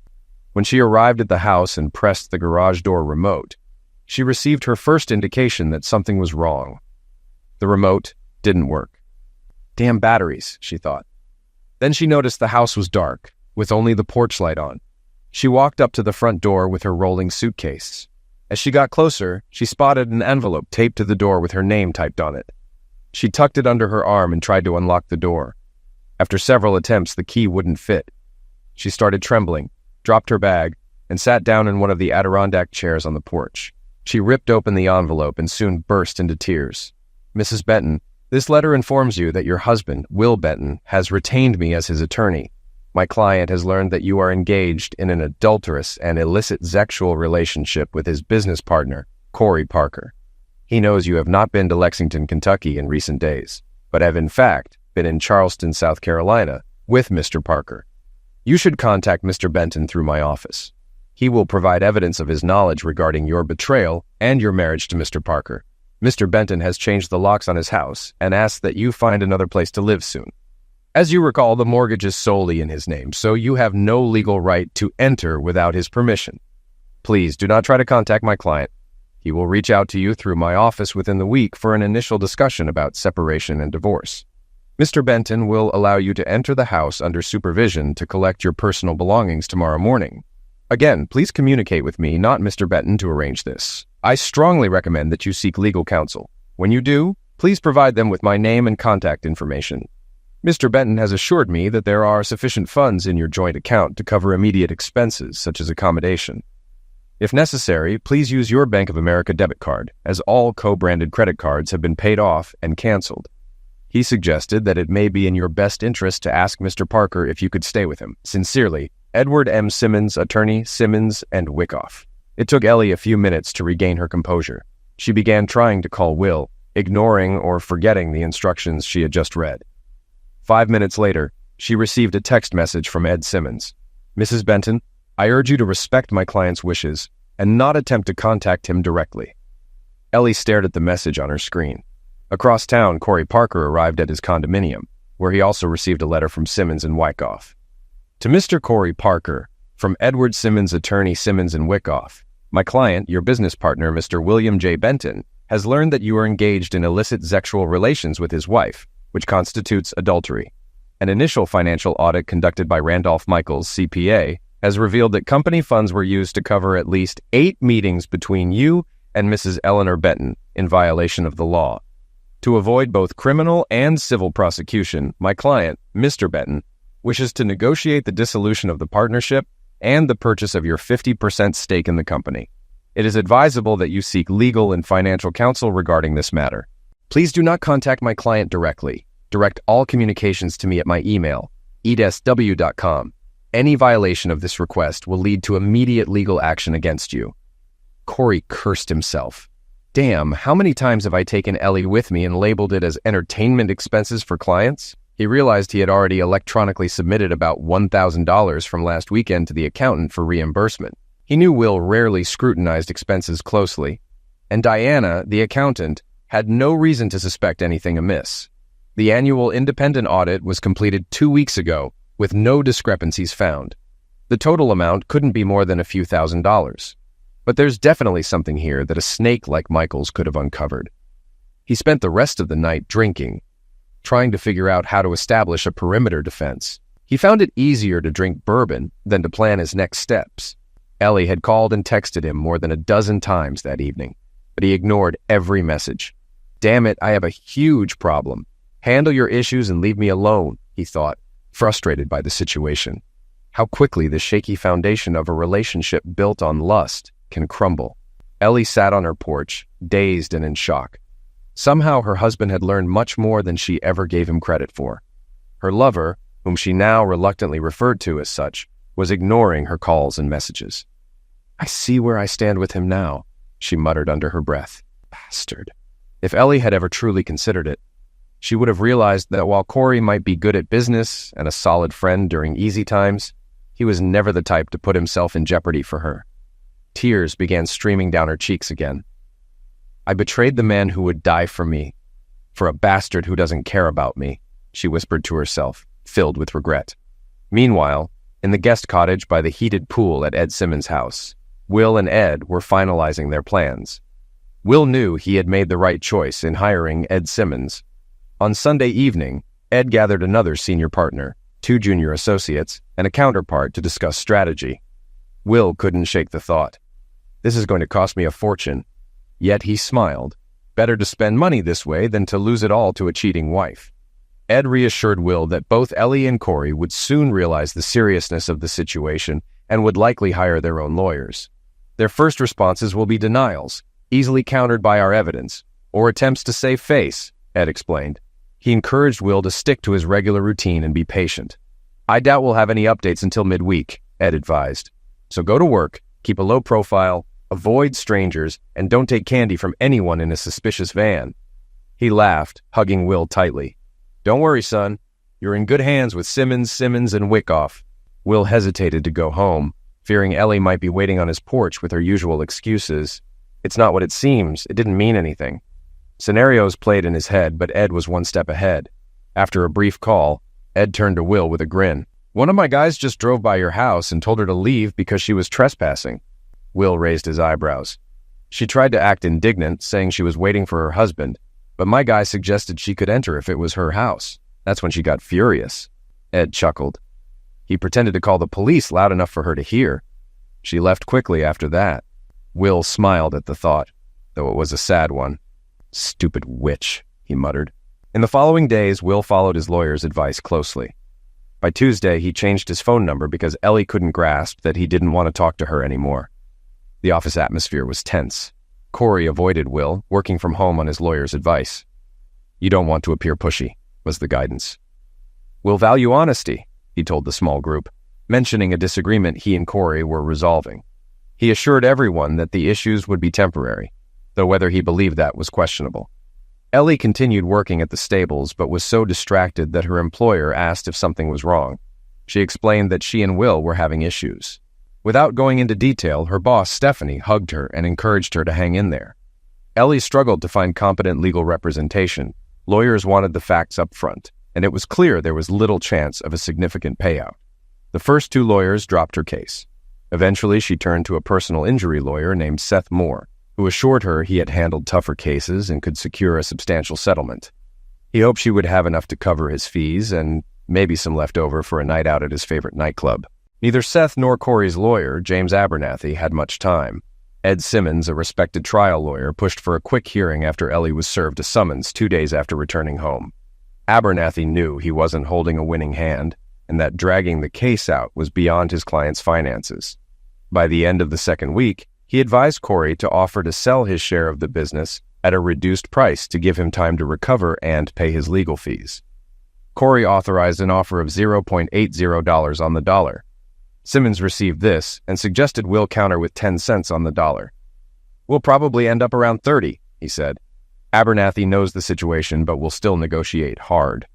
Speaker 1: When she arrived at the house and pressed the garage door remote, she received her first indication that something was wrong. The remote didn't work. Damn batteries, she thought. Then she noticed the house was dark, with only the porch light on. She walked up to the front door with her rolling suitcase. As she got closer, she spotted an envelope taped to the door with her name typed on it. She tucked it under her arm and tried to unlock the door. After several attempts, the key wouldn't fit. She started trembling, dropped her bag, and sat down in one of the Adirondack chairs on the porch. She ripped open the envelope and soon burst into tears. Mrs. Benton, this letter informs you that your husband, Will Benton, has retained me as his attorney. My client has learned that you are engaged in an adulterous and illicit sexual relationship with his business partner, Corey Parker. He knows you have not been to Lexington, Kentucky in recent days, but have in fact been in Charleston, South Carolina, with Mr. Parker. You should contact Mr. Benton through my office. He will provide evidence of his knowledge regarding your betrayal and your marriage to Mr. Parker. Mr. Benton has changed the locks on his house and asked that you find another place to live soon. As you recall, the mortgage is solely in his name, so you have no legal right to enter without his permission. Please do not try to contact my client. He will reach out to you through my office within the week for an initial discussion about separation and divorce. Mr. Benton will allow you to enter the house under supervision to collect your personal belongings tomorrow morning. Again, please communicate with me, not Mr. Benton, to arrange this. I strongly recommend that you seek legal counsel. When you do, please provide them with my name and contact information. Mr. Benton has assured me that there are sufficient funds in your joint account to cover immediate expenses, such as accommodation. If necessary, please use your Bank of America debit card, as all co-branded credit cards have been paid off and canceled. He suggested that it may be in your best interest to ask Mr. Parker if you could stay with him. Sincerely, Edward M. Simmons, attorney, Simmons and Wyckoff. It took Ellie a few minutes to regain her composure. She began trying to call Will, ignoring or forgetting the instructions she had just read. 5 minutes later, she received a text message from Ed Simmons. Mrs. Benton, I urge you to respect my client's wishes and not attempt to contact him directly. Ellie stared at the message on her screen. Across town, Corey Parker arrived at his condominium. where he also received a letter from Simmons and Wyckoff. To Mr. Corey Parker, from Edward Simmons, attorney Simmons and Wyckoff, my client, your business partner, Mr. William J. Benton, has learned that you are engaged in illicit sexual relations with his wife, which constitutes adultery. An initial financial audit conducted by Randolph Michaels, CPA, has revealed that company funds were used to cover at least 8 meetings between you and Mrs. Eleanor Benton in violation of the law. To avoid both criminal and civil prosecution, my client, Mr. Benton, wishes to negotiate the dissolution of the partnership and the purchase of your 50% stake in the company. It is advisable that you seek legal and financial counsel regarding this matter. Please do not contact my client directly. Direct all communications to me at my email, edsw.com. Any violation of this request will lead to immediate legal action against you. Corey cursed himself. Damn, how many times have I taken Ellie with me and labeled it as entertainment expenses for clients? He realized he had already electronically submitted about $1,000 from last weekend to the accountant for reimbursement. He knew Will rarely scrutinized expenses closely, and Diana, the accountant, had no reason to suspect anything amiss. The annual independent audit was completed 2 weeks ago, with no discrepancies found. The total amount couldn't be more than a few $1,000s. But there's definitely something here that a snake like Michaels could have uncovered. He spent the rest of the night drinking, trying to figure out how to establish a perimeter defense. He found it easier to drink bourbon than to plan his next steps. Ellie had called and texted him more than a dozen times that evening, but he ignored every message. Damn it, I have a huge problem. Handle your issues and leave me alone, he thought, frustrated by the situation. How quickly the shaky foundation of a relationship built on lust can crumble. Ellie sat on her porch, dazed and in shock. Somehow her husband had learned much more than she ever gave him credit for. Her lover, whom she now reluctantly referred to as such, was ignoring her calls and messages. I see where I stand with him now, she muttered under her breath. Bastard. If Ellie had ever truly considered it, she would have realized that while Corey might be good at business and a solid friend during easy times, he was never the type to put himself in jeopardy for her. Tears began streaming down her cheeks again. I betrayed the man who would die for me, for a bastard who doesn't care about me, she whispered to herself, filled with regret. Meanwhile, in the guest cottage by the heated pool at Ed Simmons' house, Will and Ed were finalizing their plans. Will knew he had made the right choice in hiring Ed Simmons. On Sunday evening, Ed gathered another senior partner, 2 junior associates, and a counterpart to discuss strategy. Will couldn't shake the thought. This is going to cost me a fortune. Yet he smiled. Better to spend money this way than to lose it all to a cheating wife. Ed reassured Will that both Ellie and Corey would soon realize the seriousness of the situation and would likely hire their own lawyers. Their first responses will be denials, easily countered by our evidence, or attempts to save face, Ed explained. He encouraged Will to stick to his regular routine and be patient. I doubt we'll have any updates until midweek, Ed advised. So go to work, keep a low profile, avoid strangers, and don't take candy from anyone in a suspicious van. He laughed, hugging Will tightly. Don't worry, son. You're in good hands with Simmons, and Wyckoff. Will hesitated to go home, fearing Ellie might be waiting on his porch with her usual excuses. It's not what it seems. It didn't mean anything. Scenarios played in his head, but Ed was one step ahead. After a brief call, Ed turned to Will with a grin. One of my guys just drove by your house and told her to leave because she was trespassing. Will raised his eyebrows. She tried to act indignant, saying she was waiting for her husband, but my guy suggested she could enter if it was her house. That's when she got furious. Ed chuckled. He pretended to call the police loud enough for her to hear. She left quickly after that. Will smiled at the thought, though it was a sad one. Stupid witch, he muttered. In the following days, Will followed his lawyer's advice closely. By Tuesday, he changed his phone number because Ellie couldn't grasp that he didn't want to talk to her anymore. The office atmosphere was tense. Corey avoided Will, working from home on his lawyer's advice. You don't want to appear pushy, was the guidance. We'll value honesty, he told the small group, mentioning a disagreement he and Corey were resolving. He assured everyone that the issues would be temporary, though whether he believed that was questionable. Ellie continued working at the stables, but was so distracted that her employer asked if something was wrong. She explained that she and Will were having issues. Without going into detail, her boss, Stephanie, hugged her and encouraged her to hang in there. Ellie struggled to find competent legal representation. Lawyers wanted the facts up front. and it was clear there was little chance of a significant payout. The first two lawyers dropped her case. Eventually, she turned to a personal injury lawyer named Seth Moore, who assured her he had handled tougher cases and could secure a substantial settlement. He hoped she would have enough to cover his fees and maybe some left over for a night out at his favorite nightclub. Neither Seth nor Corey's lawyer, James Abernathy, had much time. Ed Simmons, a respected trial lawyer, pushed for a quick hearing after Ellie was served a summons 2 days after returning home. Abernathy knew he wasn't holding a winning hand, and that dragging the case out was beyond his client's finances. By the end of the second week, he advised Corey to offer to sell his share of the business at a reduced price to give him time to recover and pay his legal fees. Corey authorized an offer of $0.80 on the dollar. Simmons received this and suggested Will counter with 10 cents on the dollar. "We'll probably end up around 30, he said. Abernathy knows the situation but will still negotiate hard.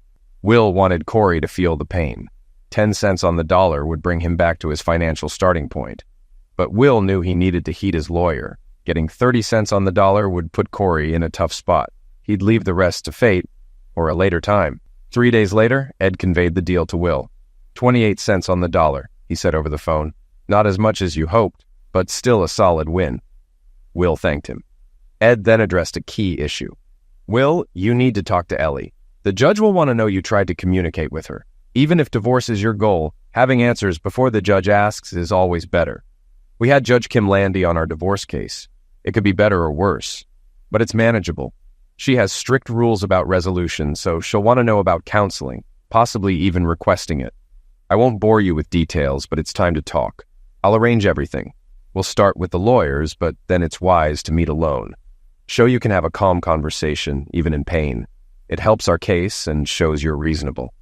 Speaker 1: Will wanted Corey to feel the pain. 10 cents on the dollar would bring him back to his financial starting point. But Will knew he needed to heed his lawyer. Getting 30 cents on the dollar would put Corey in a tough spot. He'd leave the rest to fate or a later time. 3 days later, Ed conveyed the deal to Will. 28 cents on the dollar, he said over the phone. Not as much as you hoped, but still a solid win. Will thanked him. Ed then addressed a key issue. Will, you need to talk to Ellie. The judge will want to know you tried to communicate with her. Even if divorce is your goal, having answers before the judge asks is always better. We had Judge Kim Landy on our divorce case. It could be better or worse, but it's manageable. She has strict rules about resolution, so she'll want to know about counseling, possibly even requesting it. I won't bore you with details, but it's time to talk. I'll arrange everything. We'll start with the lawyers, but then it's wise to meet alone. Show you can have a calm conversation, even in pain. It helps our case and shows you're reasonable.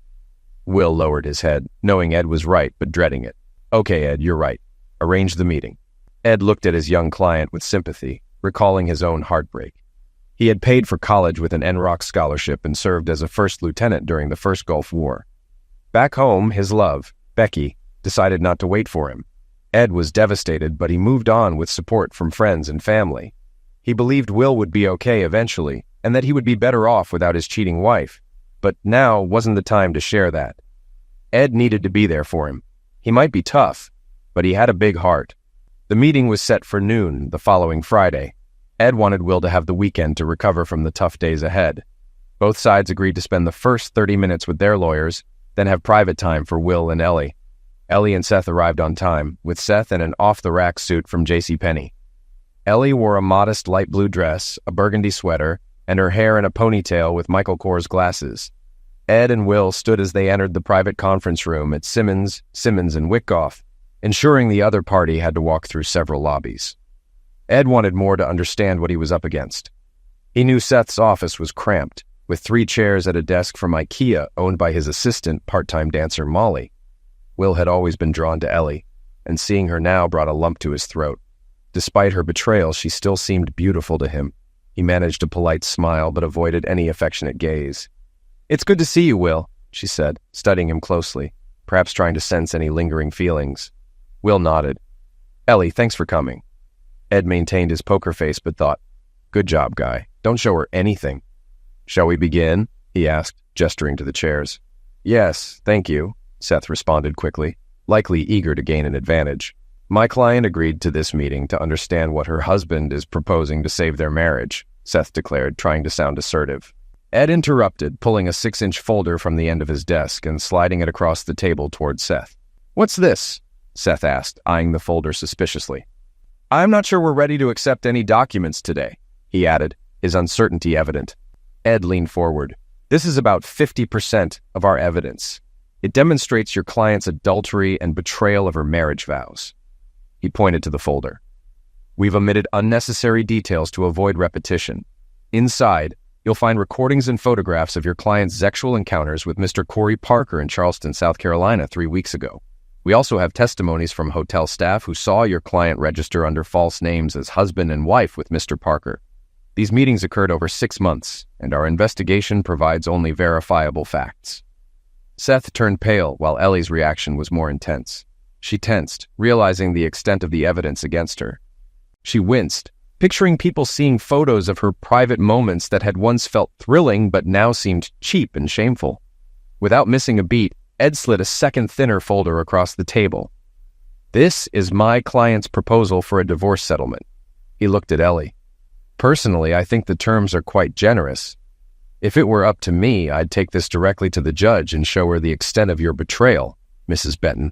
Speaker 1: Will lowered his head, knowing Ed was right, but dreading it. Okay, Ed, you're right. Arrange the meeting. Ed looked at his young client with sympathy, recalling his own heartbreak. He had paid for college with an NROC scholarship and served as a first lieutenant during the First Gulf War. Back home, his love, Becky, decided not to wait for him. Ed was devastated, but he moved on with support from friends and family. He believed Will would be okay eventually, and that he would be better off without his cheating wife. But now wasn't the time to share that. Ed needed to be there for him. He might be tough, but he had a big heart. The meeting was set for noon the following Friday. Ed wanted Will to have the weekend to recover from the tough days ahead. Both sides agreed to spend the first 30 minutes with their lawyers, then have private time for Will and Ellie. Ellie and Seth arrived on time, with Seth in an off-the-rack suit from JCPenney. Ellie wore a modest light blue dress, a burgundy sweater, and her hair in a ponytail with Michael Kors glasses. Ed and Will stood as they entered the private conference room at Simmons, and Wickoff, ensuring the other party had to walk through several lobbies. Ed wanted more to understand what he was up against. He knew Seth's office was cramped, with 3 chairs at a desk from IKEA owned by his assistant, part-time dancer Molly. Will had always been drawn to Ellie, and seeing her now brought a lump to his throat. Despite her betrayal, she still seemed beautiful to him. He managed a polite smile, but avoided any affectionate gaze. "It's good to see you, Will," she said, studying him closely, perhaps trying to sense any lingering feelings. Will nodded. "Ellie, thanks for coming." Ed maintained his poker face, but thought, "Good job, guy. Don't show her anything." "Shall we begin?" he asked, gesturing to the chairs. "Yes, thank you," Seth responded quickly, likely eager to gain an advantage. "My client agreed to this meeting to understand what her husband is proposing to save their marriage," Seth declared, trying to sound assertive. Ed interrupted, pulling a 6-inch folder from the end of his desk and sliding it across the table toward Seth. "What's this?" Seth asked, eyeing the folder suspiciously. "I'm not sure we're ready to accept any documents today," he added, his uncertainty evident. Ed leaned forward. "This is about 50% of our evidence. It demonstrates your client's adultery and betrayal of her marriage vows." He pointed to the folder. "We've omitted unnecessary details to avoid repetition. Inside, you'll find recordings and photographs of your client's sexual encounters with Mr. Corey Parker in Charleston, South Carolina 3 weeks ago. We also have testimonies from hotel staff who saw your client register under false names as husband and wife with Mr. Parker. These meetings occurred over 6 months, and our investigation provides only verifiable facts." Seth turned pale, while Ellie's reaction was more intense. She tensed, realizing the extent of the evidence against her. She winced, picturing people seeing photos of her private moments that had once felt thrilling but now seemed cheap and shameful. Without missing a beat, Ed slid a second thinner folder across the table. "This is my client's proposal for a divorce settlement." He looked at Ellie. "Personally, I think the terms are quite generous. If it were up to me, I'd take this directly to the judge and show her the extent of your betrayal, Mrs. Benton.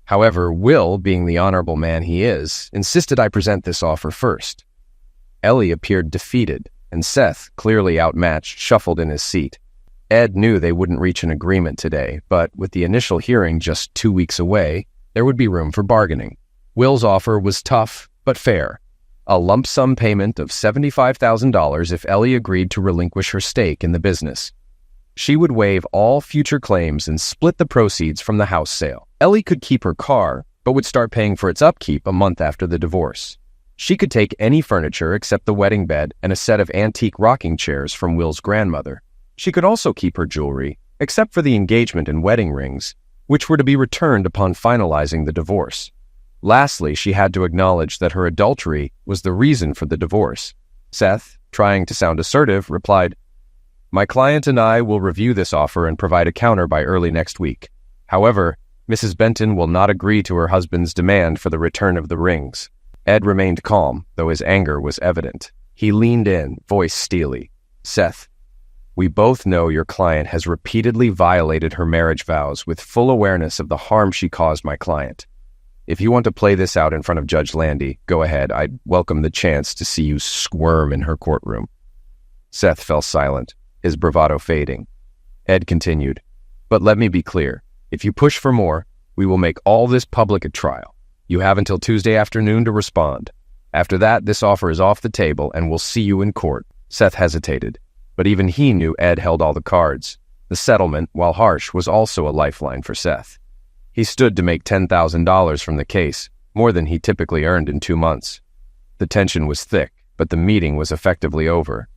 Speaker 1: However, Will, being the honorable man he is, insisted I present this offer first." Ellie appeared defeated, and Seth, clearly outmatched, shuffled in his seat. Ed knew they wouldn't reach an agreement today, but with the initial hearing just 2 weeks away, there would be room for bargaining. Will's offer was tough, but fair. A lump sum payment of $75,000 if Ellie agreed to relinquish her stake in the business. She would waive all future claims and split the proceeds from the house sale. Ellie could keep her car, but would start paying for its upkeep a month after the divorce. She could take any furniture except the wedding bed and a set of antique rocking chairs from Will's grandmother. She could also keep her jewelry, except for the engagement and wedding rings, which were to be returned upon finalizing the divorce. Lastly, she had to acknowledge that her adultery was the reason for the divorce. Seth, trying to sound assertive, replied, "My client and I will review this offer and provide a counter by early next week. However, Mrs. Benton will not agree to her husband's demand for the return of the rings." Ed remained calm, though his anger was evident. He leaned in, voice steely. "Seth, we both know your client has repeatedly violated her marriage vows with full awareness of the harm she caused my client. If you want to play this out in front of Judge Landy, go ahead. I'd welcome the chance to see you squirm in her courtroom." Seth fell silent, his bravado fading. Ed continued, "But let me be clear. If you push for more, we will make all this public at trial. You have until Tuesday afternoon to respond. After that, this offer is off the table and we'll see you in court." Seth hesitated, but even he knew Ed held all the cards. The settlement, while harsh, was also a lifeline for Seth. He stood to make $10,000 from the case, more than he typically earned in 2 months. The tension was thick, but the meeting was effectively over.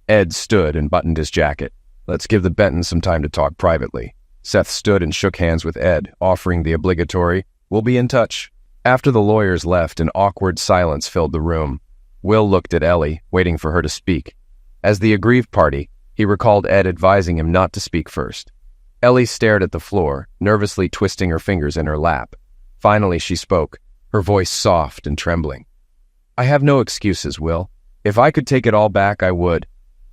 Speaker 1: Ed stood and buttoned his jacket. "Let's give the Bentons some time to talk privately." Seth stood and shook hands with Ed, offering the obligatory, "We'll be in touch." After the lawyers left, an awkward silence filled the room. Will looked at Ellie, waiting for her to speak. As the aggrieved party, he recalled Ed advising him not to speak first. Ellie stared at the floor, nervously twisting her fingers in her lap. Finally, she spoke, her voice soft and trembling. "I have no excuses, Will. If I could take it all back, I would.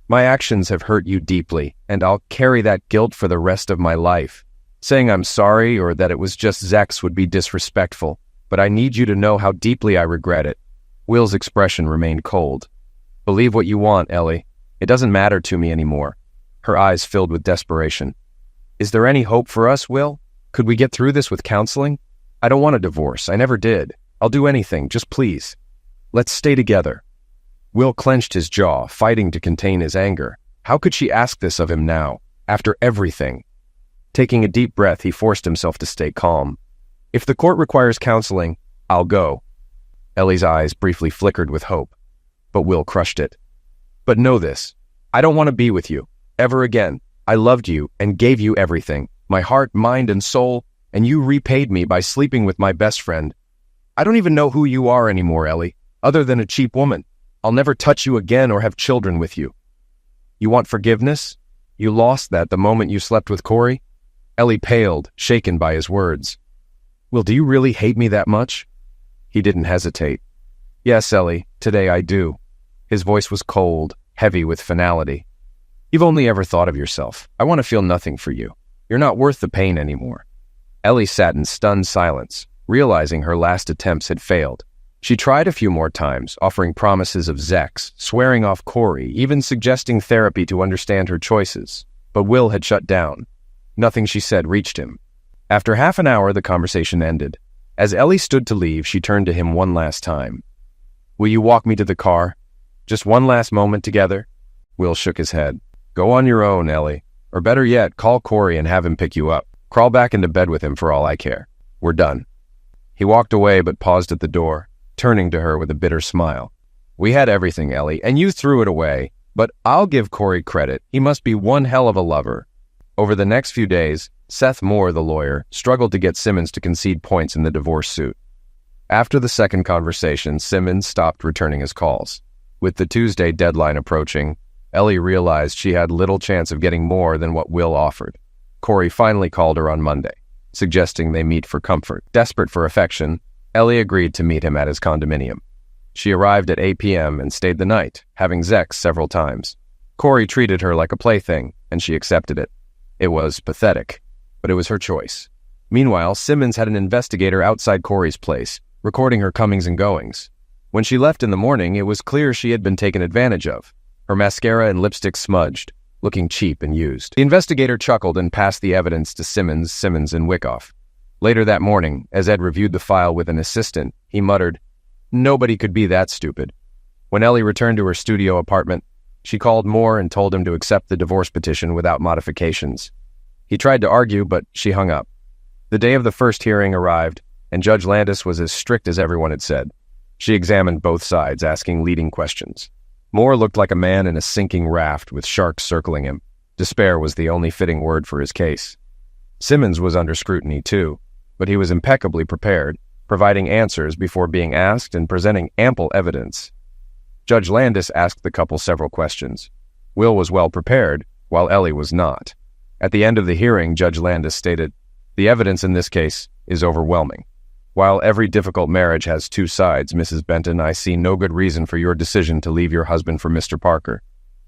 Speaker 1: My actions have hurt you deeply, and I'll carry that guilt for the rest of my life. Saying I'm sorry or that it was just Zex would be disrespectful, but I need you to know how deeply I regret it." Will's expression remained cold. "Believe what you want, Ellie. It doesn't matter to me anymore." Her eyes filled with desperation. "Is there any hope for us, Will? Could we get through this with counseling? I don't want a divorce. I never did. I'll do anything. Just please. Let's stay together." Will clenched his jaw, fighting to contain his anger. How could she ask this of him now, after everything? Taking a deep breath, he forced himself to stay calm. "If the court requires counseling, I'll go." Ellie's eyes briefly flickered with hope, but Will crushed it. "But know this. I don't want to be with you, ever again. I loved you and gave you everything, my heart, mind, and soul, and you repaid me by sleeping with my best friend. I don't even know who you are anymore, Ellie, other than a cheap woman. I'll never touch you again or have children with you. You want forgiveness? You lost that the moment you slept with Corey?" Ellie paled, shaken by his words. "Will, do you really hate me that much?" He didn't hesitate. "Yes, Ellie, today I do." His voice was cold, heavy with finality. "You've only ever thought of yourself. I want to feel nothing for you. You're not worth the pain anymore." Ellie sat in stunned silence, realizing her last attempts had failed. She tried a few more times, offering promises of Zex, swearing off Corey, even suggesting therapy to understand her choices. But Will had shut down. Nothing she said reached him. After half an hour, the conversation ended. As Ellie stood to leave, she turned to him one last time. "Will you walk me to the car? Just one last moment together?" Will shook his head. "Go on your own, Ellie. Or better yet, call Corey and have him pick you up. Crawl back into bed with him for all I care. We're done." He walked away but paused at the door, turning to her with a bitter smile. "We had everything, Ellie, and you threw it away. But I'll give Corey credit. He must be one hell of a lover." Over the next few days, Seth Moore, the lawyer, struggled to get Simmons to concede points in the divorce suit. After the second conversation, Simmons stopped returning his calls. With the Tuesday deadline approaching, Ellie realized she had little chance of getting more than what Will offered. Corey finally called her on Monday, suggesting they meet for comfort. Desperate for affection, Ellie agreed to meet him at his condominium. She arrived at 8 p.m. and stayed the night, having sex several times. Corey treated her like a plaything, and she accepted it. It was pathetic, but it was her choice. Meanwhile, Simmons had an investigator outside Corey's place, recording her comings and goings. When she left in the morning, it was clear she had been taken advantage of. Her mascara and lipstick smudged, looking cheap and used. The investigator chuckled and passed the evidence to Simmons, and Wyckoff. Later that morning, as Ed reviewed the file with an assistant, he muttered, "Nobody could be that stupid." When Ellie returned to her studio apartment, she called Moore and told him to accept the divorce petition without modifications. He tried to argue, but she hung up. The day of the first hearing arrived, and Judge Landis was as strict as everyone had said. She examined both sides, asking leading questions. Moore looked like a man in a sinking raft with sharks circling him. Despair was the only fitting word for his case. Simmons was under scrutiny, too, but he was impeccably prepared, providing answers before being asked and presenting ample evidence. Judge Landis asked the couple several questions. Will was well prepared, while Ellie was not. At the end of the hearing, Judge Landis stated, "The evidence in this case is overwhelming. While every difficult marriage has two sides, Mrs. Benton, I see no good reason for your decision to leave your husband for Mr. Parker.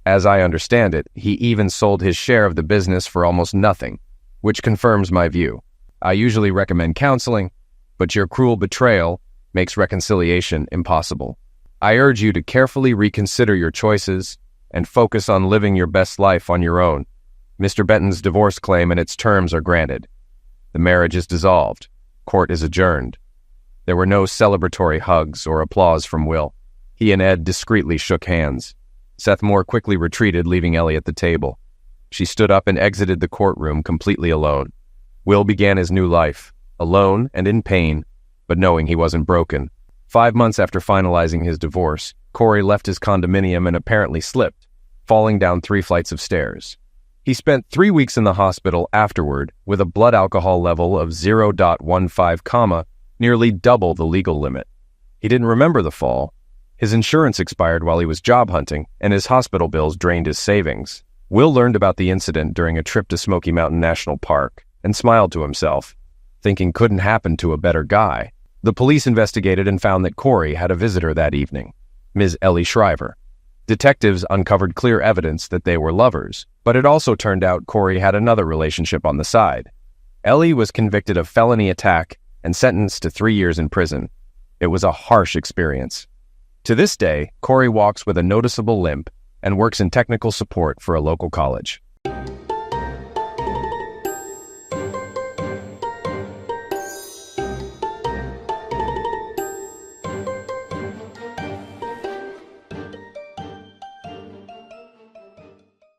Speaker 1: As I understand it, he even sold his share of the business for almost nothing, which confirms my view. I usually recommend counseling, but your cruel betrayal makes reconciliation impossible. I urge you to carefully reconsider your choices and focus on living your best life on your own. Mr. Benton's divorce claim and its terms are granted. The marriage is dissolved. Court is adjourned." There were no celebratory hugs or applause from Will. He and Ed discreetly shook hands. Seth Moore quickly retreated, leaving Ellie at the table. She stood up and exited the courtroom completely alone. Will began his new life, alone and in pain, but knowing he wasn't broken. 5 months after finalizing his divorce, Corey left his condominium and apparently slipped, falling down 3 flights of stairs. He spent 3 weeks in the hospital afterward with a blood alcohol level of 0.15, nearly double the legal limit. He didn't remember the fall. His insurance expired while he was job hunting, and his hospital bills drained his savings. Will learned about the incident during a trip to Smoky Mountain National Park and smiled to himself, thinking couldn't happen to a better guy. The police investigated and found that Corey had a visitor that evening, Ms. Ellie Shriver. Detectives uncovered clear evidence that they were lovers, but it also turned out Corey had another relationship on the side. Ellie was convicted of felony attack and sentenced to 3 years in prison. It was a harsh experience. To this day, Corey walks with a noticeable limp and works in technical support for a local college.